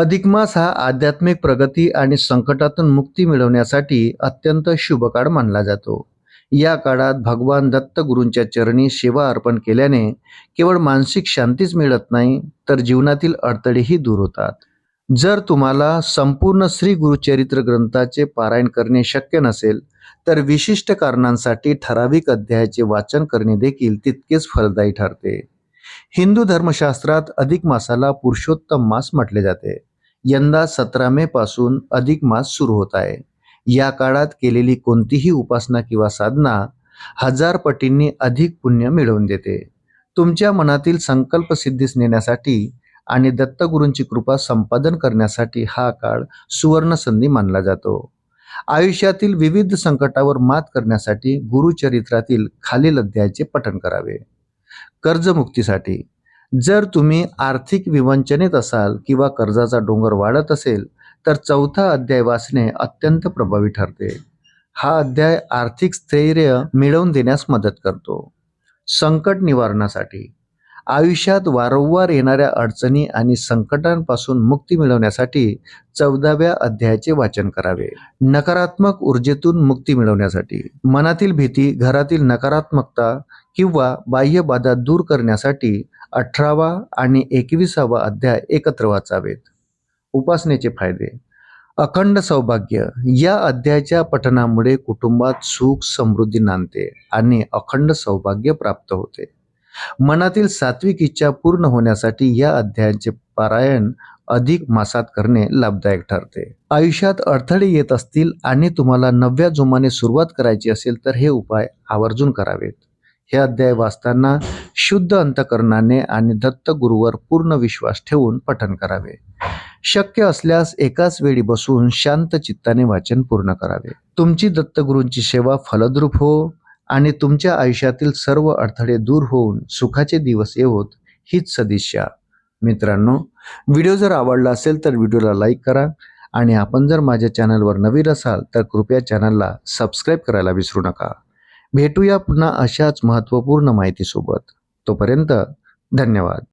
अधिक मास हा आध्यात्मिक प्रगती आणि संकटातून मुक्ती मिळवण्यासाठी अत्यंत शुभ काळ मानला जातो. या काळात भगवान दत्त गुरूंच्या चरणी सेवा अर्पण केल्याने केवळ मानसिक शांतीच मिळत नाही, तर जीवनातील अडथळेही दूर होतात. जर तुम्हाला संपूर्ण श्री गुरुचरित्र ग्रंथाचे पारायण करणे शक्य नसेल, तर विशिष्ट कारणांसाठी ठराविक अध्यायाचे वाचन करणे देखील तितकेच फलदायी ठरते. हिंदू धर्मशास्त्रात अधिक मासाला पुरुषोत्तम मास म्हटले जाते. यंदा 17 मे पासून अधिक मास सुरू होत आहे. या काळात केलेली कोणतीही उपासना किंवा साधना हजार पटींनी अधिक पुण्य मिळवून देते. तुमच्या मनातील संकल्प सिद्धीस नेण्यासाठी आणि दत्तगुरूंची कृपा संपादन करण्यासाठी हा काळ सुवर्ण संधी मानला जातो. आयुष्यातील विविध संकटावर मात करण्यासाठी गुरुचरित्रातील खालील अध्यायाचे पठण करावे. कर्जमुक्तीसाठी, जर तुम्ही आर्थिक विवंचनेत असाल किंवा कर्जाचा डोंगर वाढत असेल, तर 4था अध्याय वाचणे अत्यंत प्रभावी ठरते. हा अध्याय आर्थिक स्थैर्य मिळवून देण्यास मदत करतो. संकट निवारणासाठी, आयुष्यात वारंवार येणाऱ्या अडचणी आणि संकटांपासून मुक्ती मिळवण्यासाठी 14व्या अध्यायाचे वाचन करावे. नकारात्मक ऊर्जेतून मुक्ती मिळवण्यासाठी, मनातील भीती, घरातील नकारात्मकता किंवा बाह्य बाधा दूर करण्यासाठी 18वा आणि 21वा अध्याय एकत्र वाचावेत. उपासनेचे फायदे. अखंड सौभाग्य, या अध्यायाच्या पठणामुळे कुटुंबात सुख समृद्धी नांदते आणि अखंड सौभाग्य प्राप्त होते. मनातील सात्विक इच्छा पूर्ण होण्यासाठी या अध्यायाचे पारायण अधिक मासात करणे लाभदायक ठरते. आयुष्यात अडथळे येत असतील आणि तुम्हाला नव्या जोमाने सुरुवात करायची असेल, तर हे उपाय आवर्जून करावेत. हे अध्याय वाचताना शुद्ध अंतकरणाने आणि दत्तगुरूवर पूर्ण विश्वास ठेवून पठण करावे. शक्य असल्यास एकाच वेळी बसून शांत चित्ताने वाचन पूर्ण करावे. तुमची दत्तगुरूंची सेवा फलद्रूप हो आणि तुमच्या आयुष्यातील सर्व अडथळे दूर होऊन सुखाचे दिवस येवोत, हीच सदिच्छा. मित्रांनो, व्हिडिओ जर आवडला असेल तर व्हिडिओला लाईक करा आणि आपण जर माझ्या चॅनलवर नवीन असाल तर कृपया चॅनलला सबस्क्राईब करायला विसरू नका. भेटूया पुन्हा अशाच महत्त्वपूर्ण माहितीसोबत. तोपर्यंत धन्यवाद.